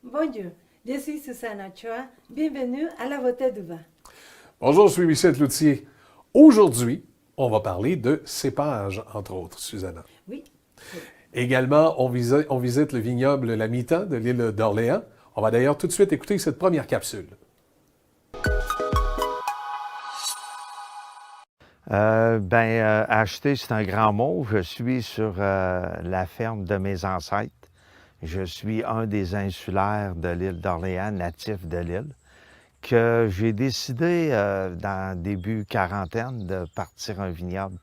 Bonjour, je suis Susanna Chua. Bienvenue à la Bouteille du vin. Bonjour, je suis Michel Cloutier. Aujourd'hui, on va parler de cépages, entre autres, Susanna. Oui. Également, on visite le vignoble La Mita de l'île d'Orléans. On va d'ailleurs tout de suite écouter cette première capsule. Acheter, c'est un grand mot. Je suis sur la ferme de mes ancêtres. Je suis un des insulaires de l'île d'Orléans, natif de l'île, que j'ai décidé dans début quarantaine de partir un vignoble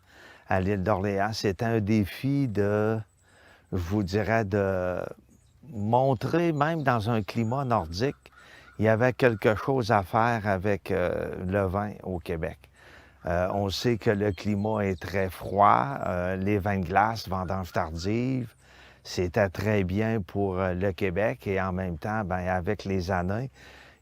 à l'île d'Orléans. C'était un défi je vous dirais, de montrer, même dans un climat nordique, il y avait quelque chose à faire avec le vin au Québec. On sait que le climat est très froid, les vins de glace, vendanges tardives, c'était très bien pour le Québec et en même temps, avec les années,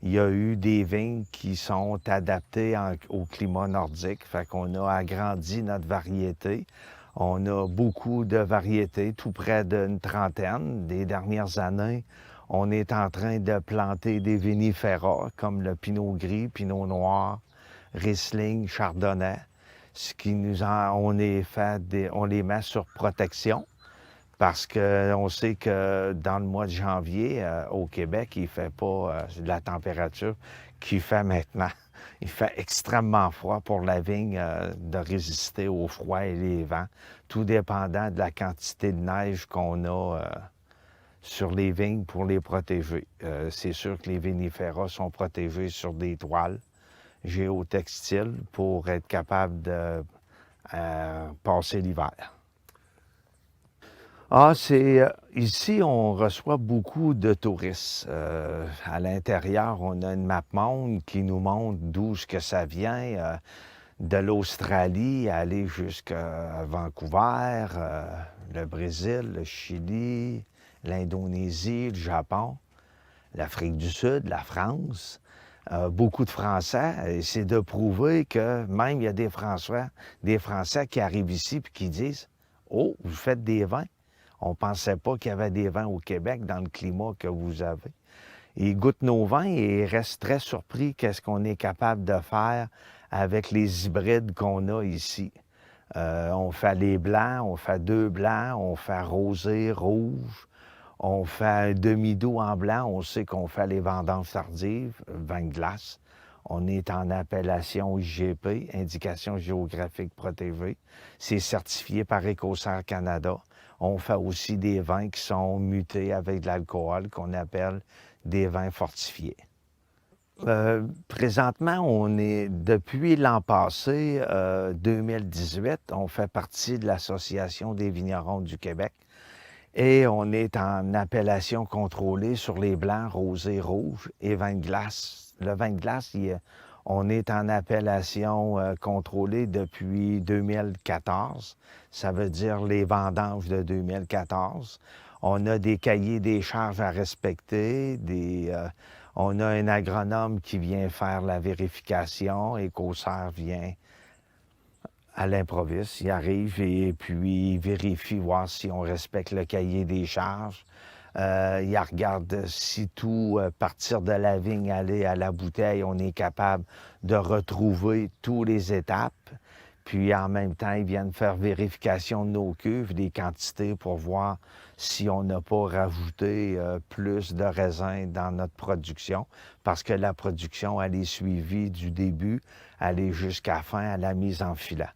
il y a eu des vignes qui sont adaptées au climat nordique. Fait qu'on a agrandi notre variété. On a beaucoup de variétés, tout près d'une trentaine. Des dernières années, on est en train de planter des vinifera comme le Pinot Gris, Pinot Noir, Riesling, Chardonnay. Ce qui on les met sur protection parce qu'on sait que dans le mois de janvier, au Québec, il ne fait pas de la température qu'il fait maintenant. Il fait extrêmement froid pour la vigne de résister au froid et les vents, tout dépendant de la quantité de neige qu'on a sur les vignes pour les protéger. C'est sûr que les vinifera sont protégés sur des toiles géotextiles pour être capable de passer l'hiver. Ici, on reçoit beaucoup de touristes. À l'intérieur, on a une map monde qui nous montre d'où ce que ça vient, de l'Australie, aller jusqu'à Vancouver, le Brésil, le Chili, l'Indonésie, le Japon, l'Afrique du Sud, la France. Beaucoup de Français, et c'est de prouver que même il y a des Français qui arrivent ici et qui disent « Oh, vous faites des vins? On ne pensait pas qu'il y avait des vins au Québec dans le climat que vous avez. » Ils goûtent nos vins et ils restent très surpris qu'est-ce qu'on est capable de faire avec les hybrides qu'on a ici. On fait les blancs, on fait 2 blancs, on fait rosé, rouge. On fait un demi-dos en blanc. On sait qu'on fait les vendanges tardives, vin de glace. On est en appellation IGP, Indication géographique protégée. C'est certifié par Écossaire Canada. On fait aussi des vins qui sont mutés avec de l'alcool, qu'on appelle des vins fortifiés. Présentement, depuis l'an passé, 2018, on fait partie de l'Association des vignerons du Québec. Et on est en appellation contrôlée sur les blancs, rosés, rouges et vin de glace. Le vin de glace, on est en appellation contrôlée depuis 2014. Ça veut dire les vendanges de 2014. On a des cahiers des charges à respecter. On a un agronome qui vient faire la vérification. Écossaire vient à l'improviste. Il arrive et puis il vérifie, voir si on respecte le cahier des charges. Il regarde si tout, partir de la vigne, aller à la bouteille, on est capable de retrouver toutes les étapes. Puis en même temps, ils viennent faire vérification de nos cuves, des quantités pour voir si on n'a pas rajouté plus de raisins dans notre production, parce que la production, elle est suivie du début, elle est jusqu'à la fin, à la mise en filet.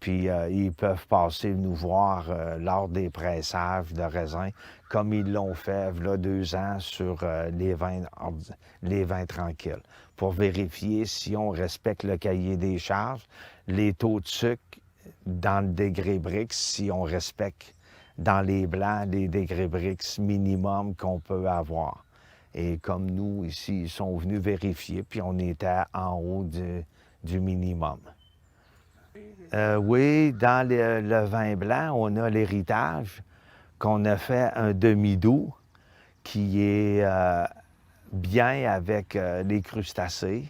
Puis ils peuvent passer nous voir lors des pressages de raisins, comme ils l'ont fait là 2 ans sur les vins tranquilles, pour vérifier si on respecte le cahier des charges, les taux de sucre dans le degré Brix, si on respecte dans les blancs les degrés Brix minimum qu'on peut avoir. Et comme nous, ici, ils sont venus vérifier, puis on était en haut du minimum. Oui, dans le vin blanc, on a l'héritage qu'on a fait un demi-doux qui est bien avec les crustacés,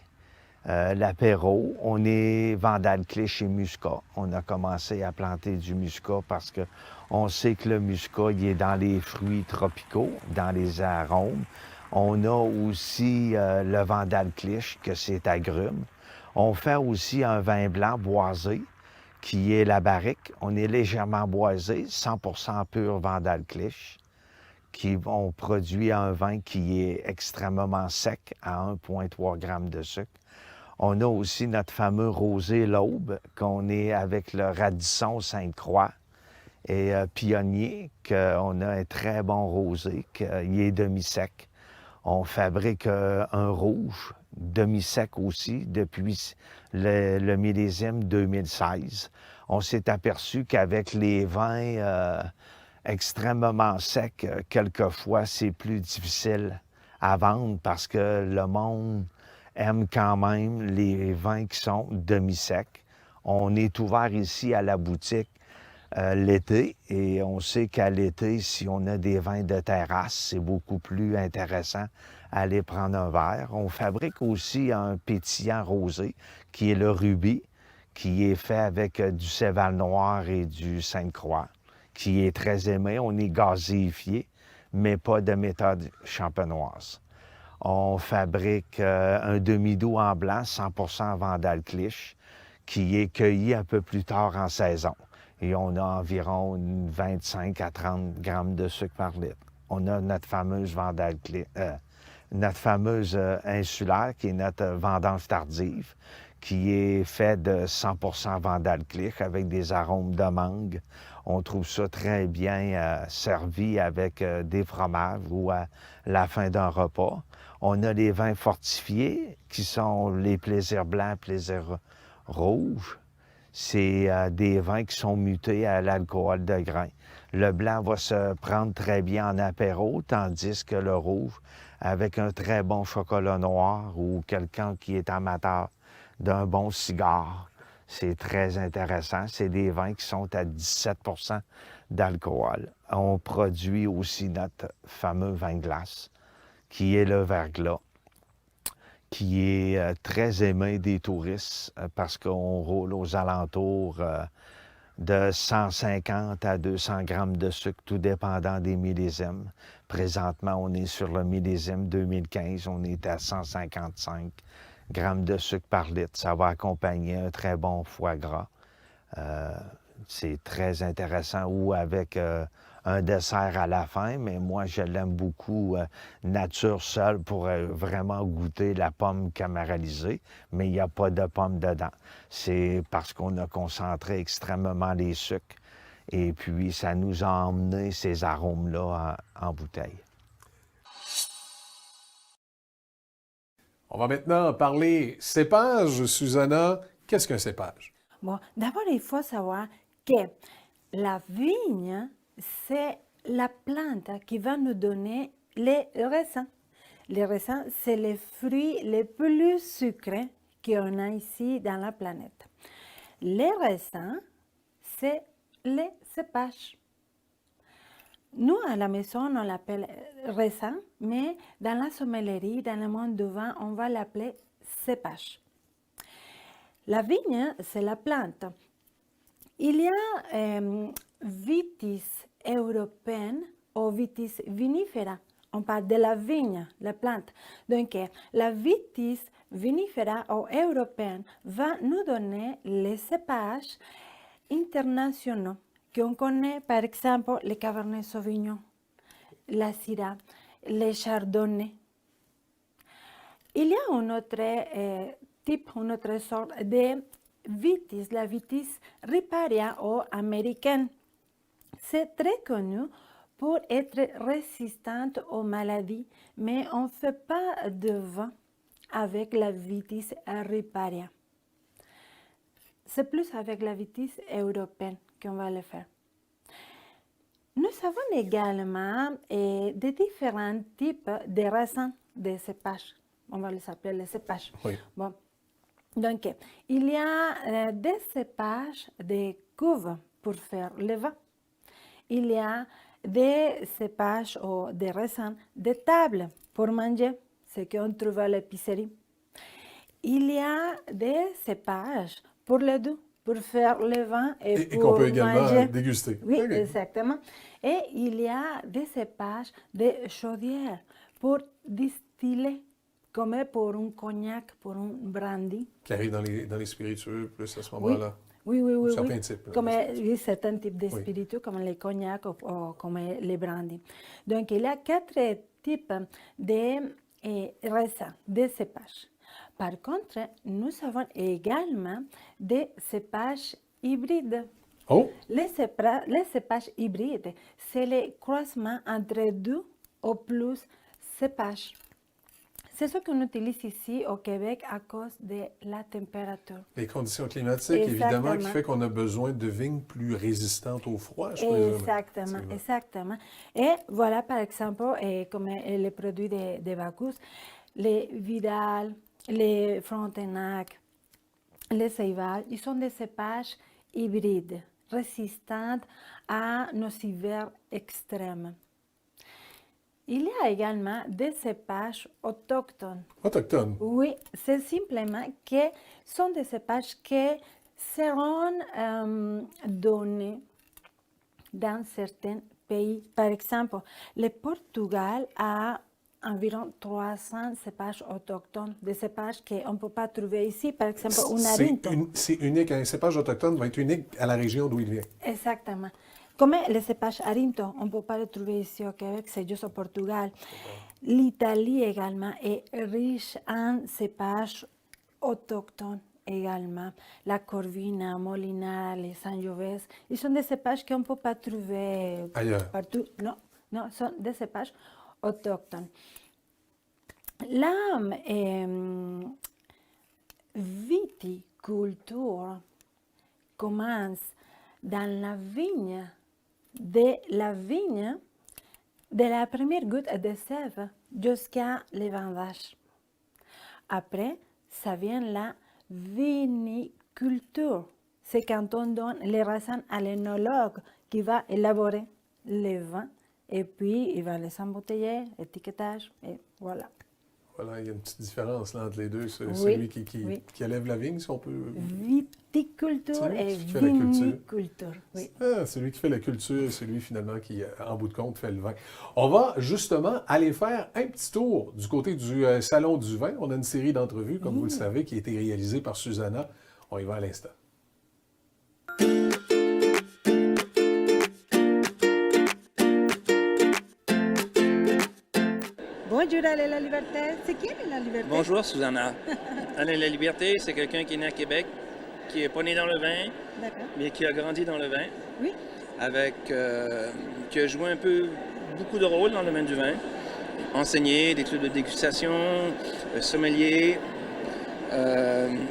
l'apéro. On est Vandalclich et Muscat. On a commencé à planter du Muscat parce qu'on sait que le Muscat, il est dans les fruits tropicaux, dans les arômes. On a aussi le Vandal Cliche, que c'est agrumes. On fait aussi un vin blanc boisé, qui est la barrique. On est légèrement boisé, 100% pur Vandal Cliche, on produit un vin qui est extrêmement sec, à 1,3 g de sucre. On a aussi notre fameux rosé L'Aube, qu'on est avec le Radisson Sainte-Croix et Pionnier, qu'on a un très bon rosé, qu'il est demi-sec. On fabrique un rouge, demi-sec aussi, depuis le millésime 2016. On s'est aperçu qu'avec les vins extrêmement secs, quelquefois, c'est plus difficile à vendre parce que le monde aime quand même les vins qui sont demi-secs. On est ouvert ici à la boutique l'été et on sait qu'à l'été, si on a des vins de terrasse, c'est beaucoup plus intéressant à aller prendre un verre. On fabrique aussi un pétillant rosé qui est le Rubis, qui est fait avec du Céval noir et du Sainte-Croix, qui est très aimé. On est gazéifié, mais pas de méthode champenoise. On fabrique un demi-doux en blanc, 100% Vandal Cliche, qui est cueilli un peu plus tard en saison. Et on a environ 25 à 30 grammes de sucre par litre. On a notre fameuse Vandal Cliche, notre fameuse insulaire, qui est notre vendange tardive, qui est fait de 100% Vandal Cliche avec des arômes de mangue. On trouve ça très bien servi avec des fromages ou à la fin d'un repas. On a les vins fortifiés, qui sont les plaisirs blancs, plaisirs rouges. C'est des vins qui sont mutés à l'alcool de grain. Le blanc va se prendre très bien en apéro, tandis que le rouge, avec un très bon chocolat noir ou quelqu'un qui est amateur d'un bon cigare, c'est très intéressant. C'est des vins qui sont à 17% d'alcool. On produit aussi notre fameux vin glace, qui est le verglas, qui est très aimé des touristes parce qu'on roule aux alentours de 150 à 200 grammes de sucre, tout dépendant des millésimes. Présentement, on est sur le millésime 2015, on est à 155 grammes de sucre par litre. Ça va accompagner un très bon foie gras. C'est très intéressant, ou avec un dessert à la fin, mais moi, je l'aime beaucoup nature seule pour vraiment goûter la pomme caramalisée, mais il n'y a pas de pomme dedans. C'est parce qu'on a concentré extrêmement les sucres et puis ça nous a emmené ces arômes-là en bouteille. On va maintenant parler cépage. Susanna, qu'est-ce qu'un cépage? Bon, d'abord, il faut savoir que la vigne, c'est la plante qui va nous donner les raisins. Les raisins, c'est les fruits les plus sucrés qu'on a ici dans la planète. Les raisins, c'est les cépages. Nous, à la maison, on l'appelle raisin, mais dans la sommellerie, dans le monde du vin, on va l'appeler cépage. La vigne, c'est la plante. Il y a Vitis européenne ou Vitis vinifera. On parle de la vigne, la plante. Donc, la Vitis vinifera ou européenne va nous donner les cépages internationaux qu'on connaît, par exemple, le Cabernet Sauvignon, la Syrah, le Chardonnay. Il y a un autre type, une autre sorte de vitis, la vitis riparia ou américaine. C'est très connu pour être résistante aux maladies, mais on ne fait pas de vin avec la vitis riparia. C'est plus avec la vitis européenne qu'on va le faire. Nous avons également des différents types de raisins de cépages. On va les appeler les cépages. Oui. Bon. Donc, il y a des cépages de cuve pour faire le vin. Il y a des cépages ou des raisins de table pour manger, ce qu'on trouve à l'épicerie. Il y a des cépages pour le doux, pour faire le vin et pour qu'on peut également manger. déguster. Oui, OK. exactement. Et il y a des cépages de chaudière pour distiller, comme pour un cognac, pour un brandy. Qui arrive dans les spiritueux, plus à ce moment-là. Oui, Certains types. Comme oui, certains types de Oui. spiritueux, comme les cognacs ou comme les brandy. Donc, il y a 4 types de raisins, de cépages. Par contre, nous avons également des cépages hybrides. Oh! Les cépages hybrides, c'est le croisement entre 2 ou plus cépages. C'est ce qu'on utilise ici au Québec à cause de la température. Les conditions climatiques, évidemment, qui Exactement. fait qu'on a besoin de vignes plus résistantes au froid, je présume. Exactement, C'est exactement. Et voilà, par exemple, comme les produits de Bacchus, les Vidal, les Frontenac, les Ceibal, ils sont des cépages hybrides, résistants à nos hivers extrêmes. Il y a également des cépages autochtones. Autochtone. Oui, c'est simplement que sont des cépages qui seront donnés dans certains pays. Par exemple, le Portugal a environ 300 cépages autochtones, des cépages qu'on ne peut pas trouver ici. Par exemple, un arinto. C'est unique. Un cépage autochtone va être unique à la région d'où il vient. Exactement. Comme le cépage arinto, on ne peut pas le trouver ici au Québec, c'est juste au Portugal. L'Italie également est riche en cépages autochtones également. La Corvina, Molinara, les Sangiovese, ils sont des cépages qu'on ne peut pas trouver Ailleurs. partout. Non, non, sont des cépages autochtones. La viticulture commence dans la vigne, de la première goutte de sève jusqu'à le vendage. Après, ça vient la viniculture. C'est quand on donne les raisins à l'énologue qui va élaborer les vins et puis il va les embouteiller, étiquetage et voilà. Voilà, il y a une petite différence là, entre les deux. C'est Oui, celui qui élève la vigne, si on peut. Viticulture C'est lui et qui fait la culture. viniculture. Oui. Ah, celui qui fait la culture, c'est lui finalement qui, en bout de compte, fait le vin. On va justement aller faire un petit tour du côté du Salon du vin. On a une série d'entrevues, comme vous le savez, qui a été réalisée par Susanna. On y va à l'instant. Bonjour Alain La Liberté. C'est qui Alain La Liberté? Bonjour, Susanna. Alain La Liberté, c'est quelqu'un qui est né à Québec, qui n'est pas né dans le vin, D'accord. mais qui a grandi dans le vin, Oui. qui a joué beaucoup de rôles dans le domaine du vin. Enseigné, des clubs de dégustation, sommelier,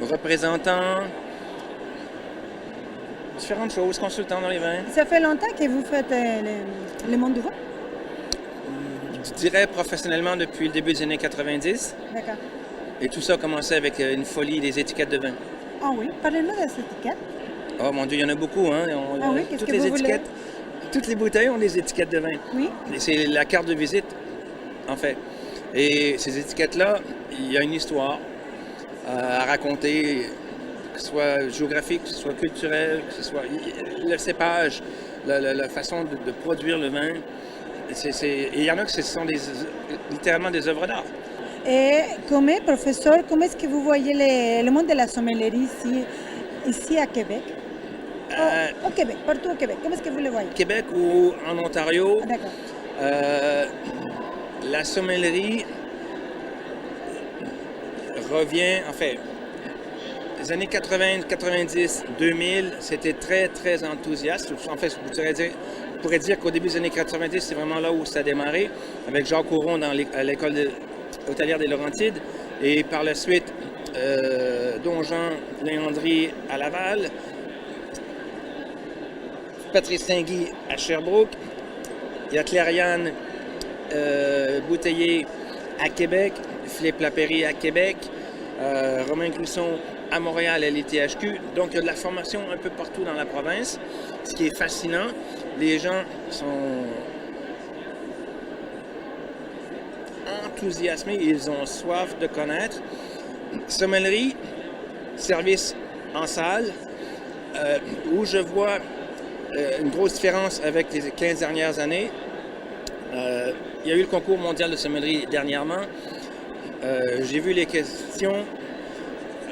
représentant, différentes choses, consultant dans les vins. Ça fait longtemps que vous faites le monde du vin? Je dirais professionnellement depuis le début des années 90. D'accord. Et tout ça a commencé avec une folie des étiquettes de vin. Ah oui, parlez-nous de cette étiquette. Oh mon Dieu, il y en a beaucoup, hein. Ah oui, qu'est-ce toutes que les vous voulez? étiquettes, toutes les bouteilles ont des étiquettes de vin. Oui. Et c'est la carte de visite, en fait. Et ces étiquettes-là, il y a une histoire à raconter, que ce soit géographique, que ce soit culturel, que ce soit le cépage, la façon de produire le vin. Et il y en a que ce sont littéralement des œuvres d'art. Et comme professeur, comment est-ce que vous voyez le monde de la sommellerie ici à Québec? Au Québec, partout au Québec. Comment est-ce que vous le voyez? Québec ou en Ontario, Ah, d'accord. la sommellerie revient, en fait, les années 80, 90, 2000, c'était très, très enthousiaste. En fait, je pourrais dire qu'au début des années 90, c'est vraiment là où ça a démarré, avec Jacques Auron à l'école hôtelière des Laurentides, et par la suite, Don Jean Léandry à Laval, Patrice Saint-Guy à Sherbrooke, il y a Claire-Yann Bouteiller à Québec, Philippe Lapéry à Québec, Romain Clusson à Montréal à l'ITHQ. Donc il y a de la formation un peu partout dans la province, ce qui est fascinant. Les gens sont enthousiasmés, ils ont soif de connaître. Sommellerie, service en salle, où je vois une grosse différence avec les 15 dernières années. Il y a eu le concours mondial de sommellerie dernièrement. J'ai vu les questions.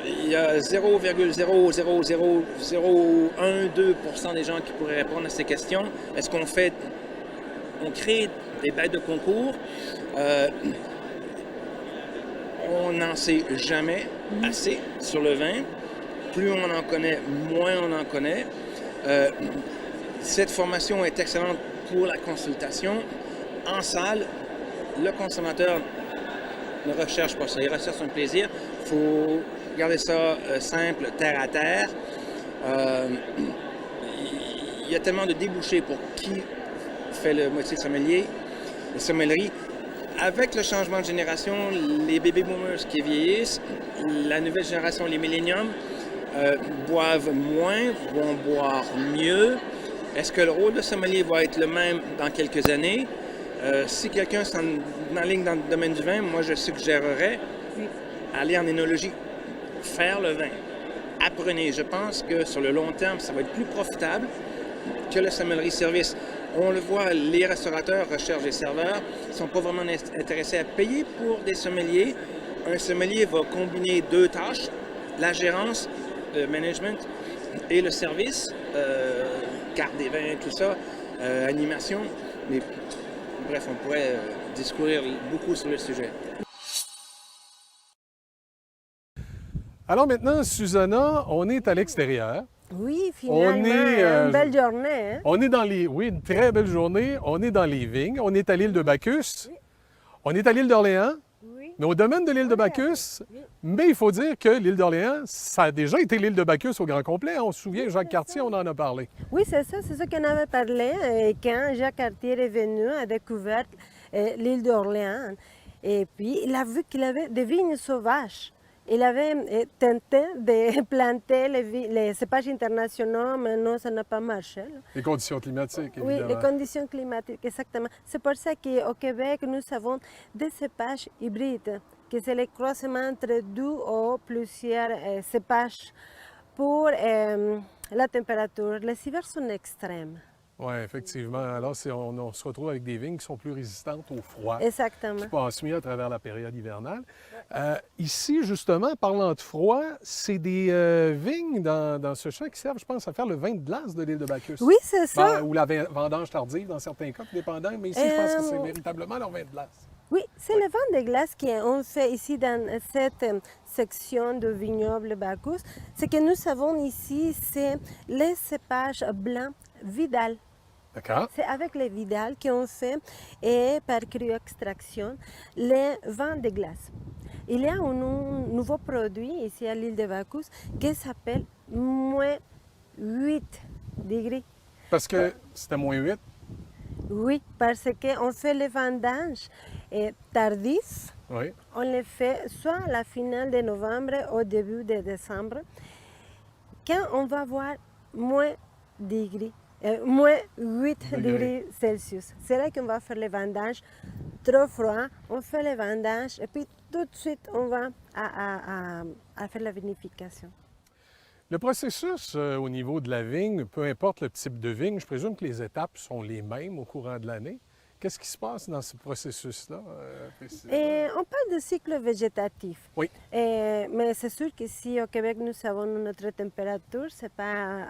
Il y a 0,00001-2% des gens qui pourraient répondre à ces questions. Est-ce qu'on crée des bêtes de concours? On n'en sait jamais assez sur le vin. Plus on en connaît, moins on en connaît. Cette formation est excellente pour la consultation. En salle, le consommateur ne recherche pas ça, il recherche un plaisir. Il faut garder ça simple, terre à terre. Il y a tellement de débouchés pour qui fait le métier de sommelier, de sommellerie. Avec le changement de génération, les baby boomers qui vieillissent, la nouvelle génération, les milléniums, boivent moins, vont boire mieux. Est-ce que le rôle de sommelier va être le même dans quelques années? Si quelqu'un s'enligne dans le domaine du vin, moi je suggérerais aller en énologie, faire le vin. Apprenez. Je pense que sur le long terme, ça va être plus profitable que la sommellerie-service. On le voit, les restaurateurs recherchent des serveurs, ils ne sont pas vraiment intéressés à payer pour des sommeliers. Un sommelier va combiner deux tâches, la gérance, le management et le service, carte des vins, tout ça, animation. Mais bref, on pourrait discourir beaucoup sur le sujet. Alors maintenant, Susanna, on est à l'extérieur. Oui, finalement, une belle journée. Hein? On est dans les... Oui, une très belle journée. On est dans les vignes. On est à l'île de Bacchus. Oui. On est à l'île d'Orléans. Oui. Mais au domaine de l'île de Bacchus, oui. Mais il faut dire que l'île d'Orléans, ça a déjà été l'île de Bacchus au grand complet. On se souvient, Jacques Cartier, on en a parlé. Oui, c'est ça qu'on avait parlé quand Jacques Cartier est venu, a découvert l'île d'Orléans. Et puis, il a vu qu'il avait des vignes sauvages. Il avait tenté de planter les cépages internationaux, mais non, ça n'a pas marché. Là. Les conditions climatiques, évidemment. Oui, les conditions climatiques, exactement. C'est pour ça qu'au Québec, nous avons des cépages hybrides, que c'est le croisement entre deux ou plusieurs cépages pour la température. Les hivers sont extrêmes. Oui, effectivement. Alors, on se retrouve avec des vignes qui sont plus résistantes au froid. Exactement. Qui passent mieux à travers la période hivernale. Ici, justement, parlant de froid, c'est des vignes dans ce champ qui servent, je pense, à faire le vin de glace de l'île de Bacchus. Oui, c'est ça. Ou la vendange tardive, dans certains cas, dépendant. Mais ici, je pense que c'est véritablement leur vin de glace. Oui, c'est le vin de glace qu'on fait ici dans cette section de vignoble Bacchus. Ce que nous avons ici, c'est les cépages blancs Vidal. D'accord. C'est avec les Vidal qu'on fait, et par cryo-extraction, les vins de glace. Il y a un nouveau produit ici à l'île de Bacchus qui s'appelle moins 8 degrés. Parce que c'était moins 8? Oui, parce qu'on fait les vendanges tardifs. Oui. On les fait soit à la finale de novembre ou au début de décembre, quand on va voir moins degrés. Moins 8 degrés Celsius. C'est là qu'on va faire les vendanges trop froid. On fait les vendanges et puis tout de suite, on va à faire la vinification. Le processus au niveau de la vigne, peu importe le type de vigne, je présume que les étapes sont les mêmes au courant de l'année. Qu'est-ce qui se passe dans ce processus-là? On parle de cycle végétatif. Oui. Mais c'est sûr que si au Québec nous avons notre température, ce n'est pas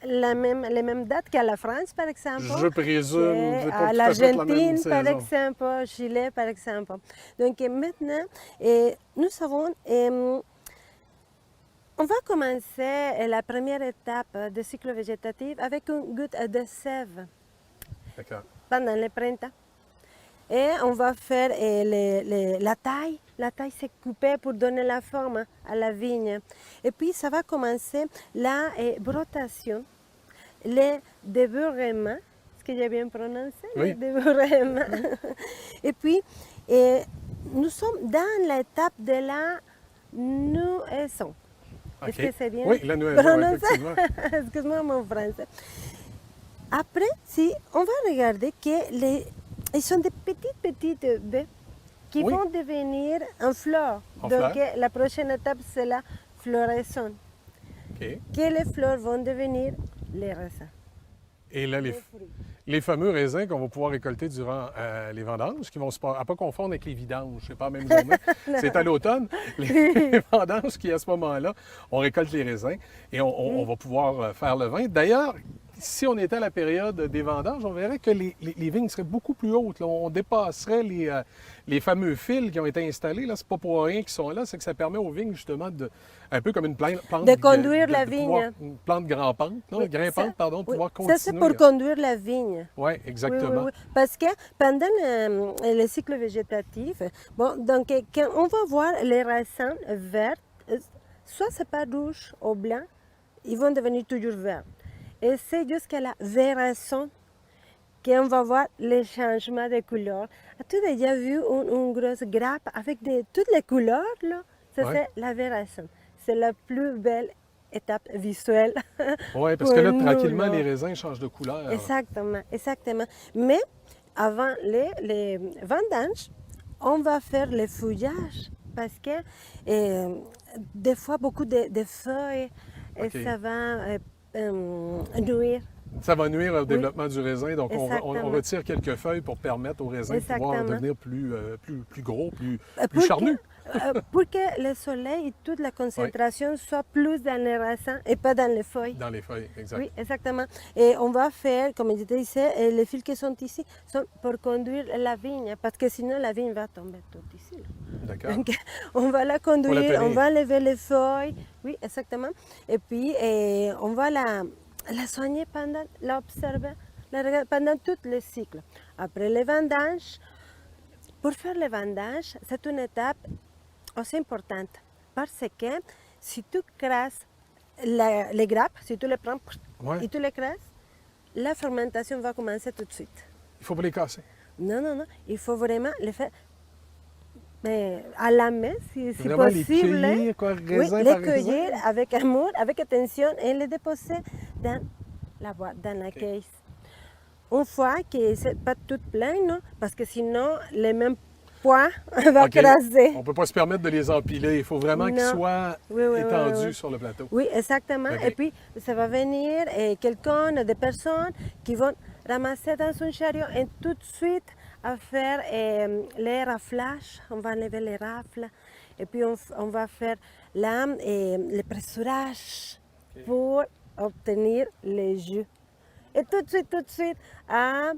les mêmes dates qu'à la France, par exemple. Je présume. À l'Argentine, par exemple, au Chili, par exemple. Donc maintenant, nous savons... on va commencer la première étape du cycle végétatif avec une goutte de sève. D'accord. Pendant le printemps. Et on va faire la taille. La taille, c'est coupée pour donner la forme à la vigne. Et puis, ça va commencer la brotation, le débourrement. Est-ce que j'ai bien prononcé? Oui. Le débourrement. Et puis, nous sommes dans l'étape de la nuaison. Okay. Est-ce que c'est bien oui, la nuaison, effectivement. Excuse-moi mon français. Après, si on va regarder qu'ils sont des petites baies qui vont devenir en fleurs. Donc, la prochaine étape, c'est la floraison. Okay. Que les fleurs vont devenir les raisins. Et là, les fameux raisins qu'on va pouvoir récolter durant les vendanges, qui vont à pas confondre avec les vidanges, c'est pas la même journée. C'est à l'automne, les vendanges qui, à ce moment-là, on récolte les raisins et on va pouvoir faire le vin. D'ailleurs, si on était à la période des vendanges, on verrait que les vignes seraient beaucoup plus hautes. Là. On dépasserait les fameux fils qui ont été installés. Ce n'est pas pour rien qu'ils sont là, c'est que ça permet aux vignes, justement, un peu comme une plante... De conduire la vigne. Une plante grimpante, non, grimpante, pardon, de pouvoir continuer. Ça, c'est pour conduire la vigne. Oui, exactement. Oui. Parce que pendant le cycle végétatif, bon, donc, quand on va voir les raisins verts, soit c'est pas rouge ou blanc, ils vont devenir toujours verts. Et c'est jusqu'à la véraison qu'on va voir les changements de couleur. As-tu déjà vu une grosse grappe avec toutes les couleurs, là? Ça, c'est la véraison. C'est la plus belle étape visuelle. Oui, parce que là, nous, tranquillement, là. les raisins changent de couleur. Exactement. Mais avant les vendanges, on va faire le fouillage parce que des fois, beaucoup de feuilles, et ça va nuire. Ça va nuire au développement du raisin, donc on Exactement. retire quelques feuilles pour permettre au raisin de pouvoir Exactement. devenir plus gros, plus charnu. Pour que le soleil et toute la concentration soit plus dans les raisins et pas dans les feuilles. Dans les feuilles, exact. Oui, exactement. Et on va faire, comme je te disais, les fils qui sont ici sont pour conduire la vigne, parce que sinon la vigne va tomber toute ici. D'accord. Donc, on va la conduire, on va enlever les feuilles, oui, exactement. Et puis, on va la soigner l'observer pendant tout le cycle. Après les vendanges, pour faire les vendanges, c'est une étape aussi importante, parce que si tu crasses les grappes, si tu les prends et tu les crasses, la fermentation va commencer tout de suite. Il ne faut pas les casser. Non, il faut vraiment les faire à la main, si vraiment possible. Les cueillir, quoi, raisin oui, par les cueillir raisin. avec amour, avec attention et les déposer dans la boîte, dans la caisse. Une fois que ce n'est pas tout plein, non? Parce que sinon, les mêmes poids va craser. On ne peut pas se permettre de les empiler. Il faut vraiment qu'ils soient étendus sur le plateau. Oui, exactement. Et puis, ça va venir des personnes qui vont ramasser dans un chariot et tout de suite à faire les raflages. On va enlever les rafles et puis on va faire le pressurage pour obtenir les jus. Et tout de suite, à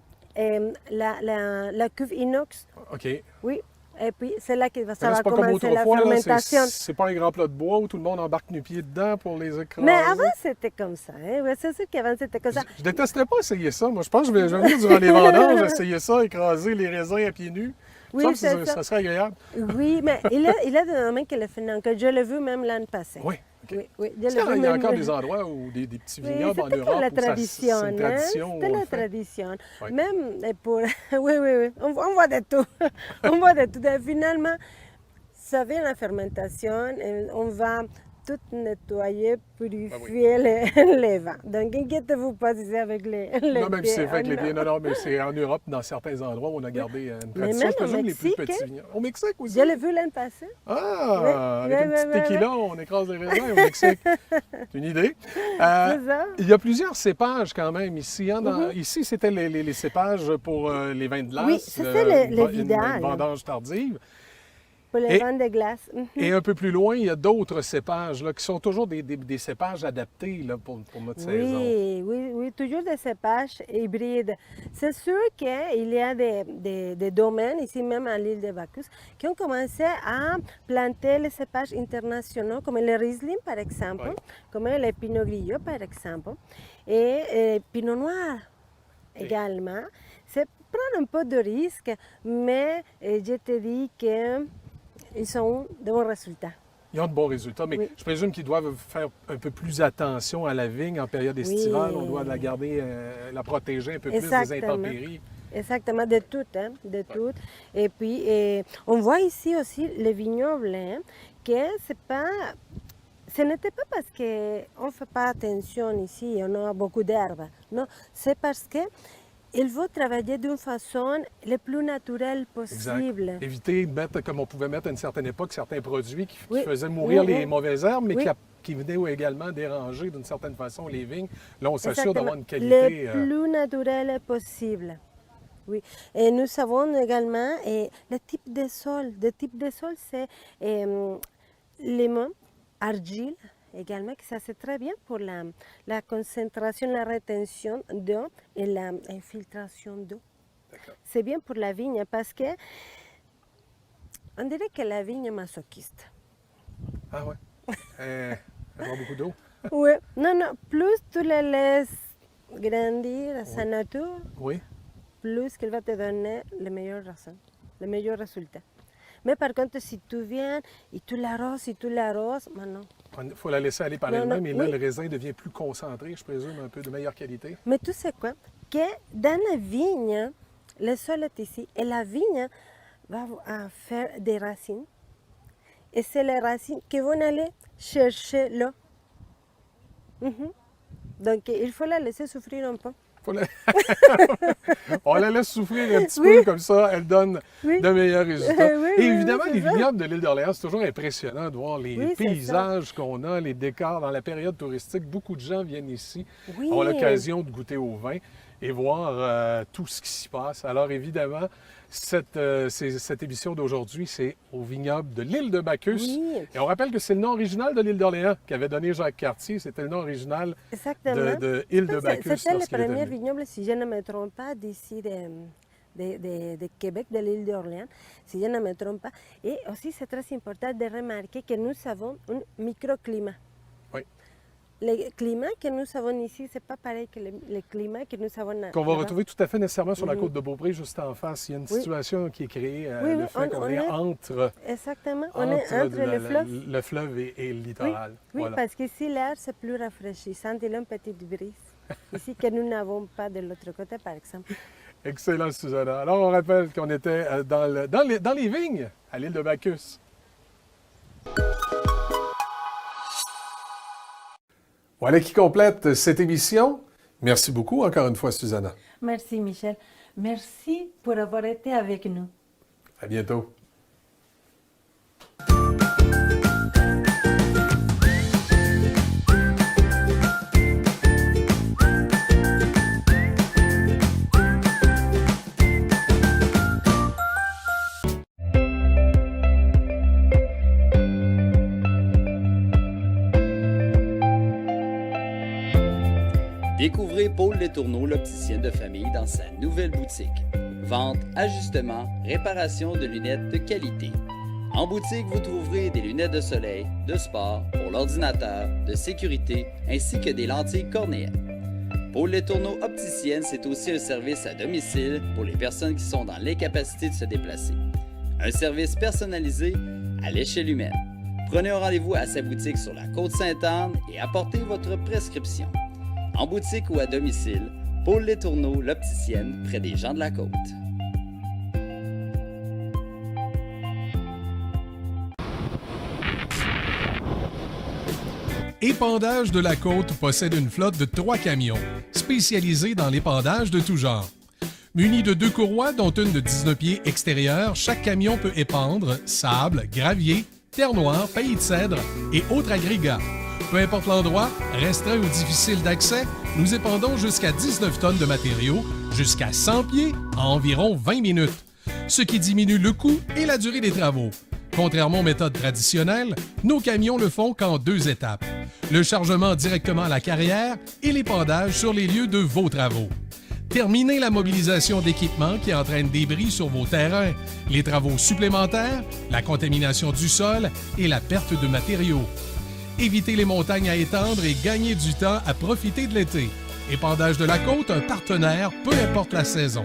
la cuve inox. OK. Oui. Et puis, c'est là que ça Là, va c'est pas comme commencer la autrefois, fermentation. c'est pas un grand plat de bois où tout le monde embarque nu-pieds dedans pour les écraser. Mais avant, c'était comme ça. Hein? Ouais, c'est sûr qu'avant, c'était comme ça. Je détesterais pas essayer ça. Moi, je pense que je vais venir durant les vendanges, essayer ça, écraser les raisins à pieds nus. Oui, ça serait agréable. Oui, mais il y a des moments qui le font encore. Je l'ai vu même l'année passée. Oui. Okay. Oui, il y a encore des endroits où des petits vignobles en Europe la où tradition, c'est une tradition. C'était la tradition. Oui. Même pour... Oui. On voit de tout. On voit de tout. Et finalement, ça vient la fermentation et on va tout nettoyer, purifier les vins. Donc, inquiétez-vous pas si c'est avec les non, même pieds. si c'est fait avec les pieds. Non, mais c'est en Europe, dans certains endroits, où on a gardé une tradition. Je présume les plus petits vignobles. Au Mexique aussi? Je l'ai vu l'année passée. Ah! Avec un petit tequila, on écrase les raisins au Mexique. C'est une idée. C'est ça. Il y a plusieurs cépages quand même ici. Hein, ici, c'était les cépages pour les vins de glace. Oui, ça, c'est les Une vidales. vendange tardive. Pour les vins de glace. Et un peu plus loin, il y a d'autres cépages là, qui sont toujours des cépages adaptés là, pour notre saison. Oui, toujours des cépages hybrides. C'est sûr qu'il y a des domaines, ici même à l'île de Bacchus, qui ont commencé à planter les cépages internationaux, comme le Riesling par exemple, comme le Pinot Grigio par exemple, et Pinot Noir également. C'est prendre un peu de risque, mais je te dis que ils ont de bons résultats. Ils ont de bons résultats, mais je présume qu'ils doivent faire un peu plus attention à la vigne en période estivale. On doit la garder, la protéger un peu plus des intempéries. Exactement, de tout, hein, de tout. Et puis, on voit ici aussi les vignobles, hein, que ce n'était pas parce qu'on ne fait pas attention ici, on a beaucoup d'herbes. Non, c'est parce que il faut travailler d'une façon le plus naturelle possible. Éviter de mettre, comme on pouvait mettre à une certaine époque, certains produits qui faisaient mourir les mauvaises herbes, mais qui qui venaient également déranger d'une certaine façon les vignes. Là, on s'assure Exactement. d'avoir une qualité... Le plus naturel possible. Oui. Et nous savons également le type de sol. Le type de sol, c'est limon, argile également, que ça c'est très bien pour la concentration, la rétention d'eau et l'infiltration d'eau. C'est bien pour la vigne parce que on dirait que la vigne est masochiste. Ah ouais? Elle boit beaucoup d'eau? Oui, non, plus tu la laisses grandir à sa nature, Oui. plus qu'elle va te donner le meilleur raison, le meilleur résultat. Mais par contre, si tu viens et tu l'arroses, non. Il faut la laisser aller par Non, elle-même non, et là, oui. le raisin devient plus concentré, je présume, un peu de meilleure qualité. Mais tu sais quoi? Que dans la vigne, le sol est ici et la vigne va faire des racines. Et c'est les racines qui vont aller chercher l'eau. Mhm. Donc, il faut la laisser souffrir un peu. Faut la- On la laisse souffrir un petit Oui. peu, comme ça, elle donne Oui. de meilleurs résultats. Oui, Et oui, évidemment, c'est les ça. vignobles de l'île d'Orléans, c'est toujours impressionnant de voir les Oui, c'est paysages qu'on a, les décors dans la période touristique. Beaucoup de gens viennent ici, Oui. ont l'occasion de goûter au vin et voir tout ce qui s'y passe. Alors évidemment, cette émission d'aujourd'hui, c'est au vignoble de l'île de Bacchus. Oui. Et on rappelle que c'est le nom original de l'île d'Orléans qu'avait donné Jacques Cartier. C'était le nom original Exactement. de île de Bacchus. C'était le lorsqu'il est premier venu. vignoble, si je ne me trompe pas, d'ici de Québec, de l'île d'Orléans, si je ne me trompe pas. Et aussi, c'est très important de remarquer que nous avons un microclimat. Oui. Le climat que nous avons ici, c'est pas pareil que le climat que nous avons Qu'on va là-bas. retrouver tout à fait nécessairement sur la Mhm. côte de Beaupré, juste en face. Il y a une Oui. situation qui est créée, Oui, le oui, fait qu'on est entre, Exactement, on est entre le fleuve. le fleuve et le littoral. Oui, Voilà. parce qu'ici, l'air, c'est plus rafraîchissant. Il y a une petite brise. Ici, que nous n'avons pas de l'autre côté, par exemple. Excellent, Susanna. Alors, on rappelle qu'on était dans les vignes à l'île de Bacchus. Voilà qui complète cette émission. Merci beaucoup encore une fois, Susanna. Merci, Michel. Merci pour avoir été avec nous. À bientôt. Découvrez Paul Letourneau, l'opticien de famille, dans sa nouvelle boutique. Vente, ajustement, réparation de lunettes de qualité. En boutique, vous trouverez des lunettes de soleil, de sport, pour l'ordinateur, de sécurité, ainsi que des lentilles cornéennes. Paul Letourneau, opticienne, c'est aussi un service à domicile pour les personnes qui sont dans l'incapacité de se déplacer. Un service personnalisé à l'échelle humaine. Prenez un rendez-vous à sa boutique sur la Côte-Sainte-Anne et apportez votre prescription. En boutique ou à domicile, Paul Letourneau, l'opticienne, près des gens de la Côte. Épandage de la Côte possède une flotte de 3 camions, spécialisés dans l'épandage de tout genre. Munis de 2 courroies, dont une de 19 pieds extérieurs, chaque camion peut épandre sable, gravier, terre noire, paillis de cèdre et autres agrégats. Peu importe l'endroit, restreint ou difficile d'accès, nous épandons jusqu'à 19 tonnes de matériaux, jusqu'à 100 pieds en environ 20 minutes, ce qui diminue le coût et la durée des travaux. Contrairement aux méthodes traditionnelles, nos camions le font qu'en 2 étapes. Le chargement directement à la carrière et l'épandage sur les lieux de vos travaux. Terminez la mobilisation d'équipements qui entraînent des bris sur vos terrains, les travaux supplémentaires, la contamination du sol et la perte de matériaux. Évitez les montagnes à étendre et gagnez du temps à profiter de l'été. Épandage de la Côte, un partenaire, peu importe la saison.